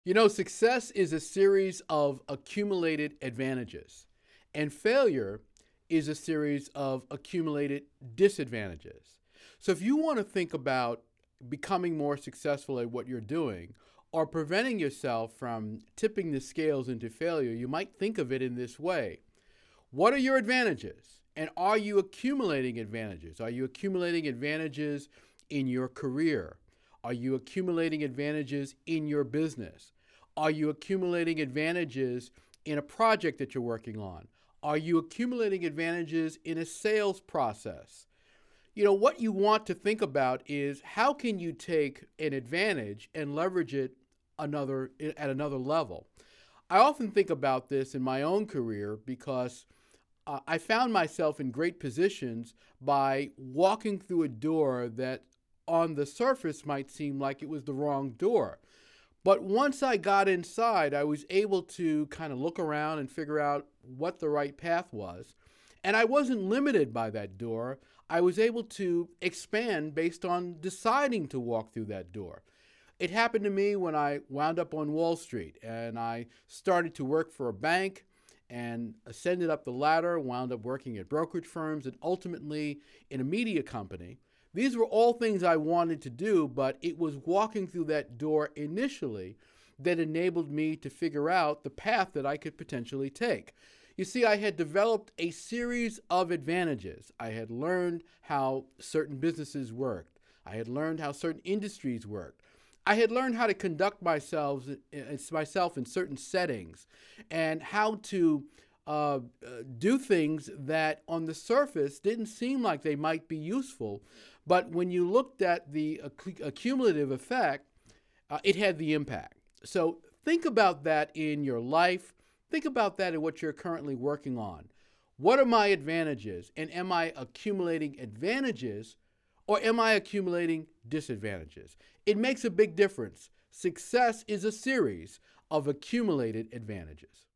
Success is a series of accumulated advantages, and failure is a series of accumulated disadvantages. So, if you want to think about becoming more successful at what you're doing or preventing yourself from tipping the scales into failure, you might think of it in this way. What are your advantages? And are you accumulating advantages? Are you accumulating advantages in your career? Are you accumulating advantages in your business? Are you accumulating advantages in a project that you're working on? Are you accumulating advantages in a sales process? What you want to think about is how can you take an advantage and leverage it at another level. I often think about this in my own career because I found myself in great positions by walking through a door that on the surface might seem like it was the wrong door. But once I got inside, I was able to kind of look around and figure out what the right path was. And I wasn't limited by that door. I was able to expand based on deciding to walk through that door. It happened to me when I wound up on Wall Street and I started to work for a bank and ascended up the ladder, wound up working at brokerage firms and ultimately in a media company. These were all things I wanted to do, but it was walking through that door initially that enabled me to figure out the path that I could potentially take. You see, I had developed a series of advantages. I had learned how certain businesses worked. I had learned how certain industries worked. I had learned how to conduct myself in certain settings and how to do things that on the surface didn't seem like they might be useful. But when you looked at the accumulative effect, it had the impact. So think about that in your life. Think about that in what you're currently working on. What are my advantages? And am I accumulating advantages or am I accumulating disadvantages? It makes a big difference. Success is a series of accumulated advantages.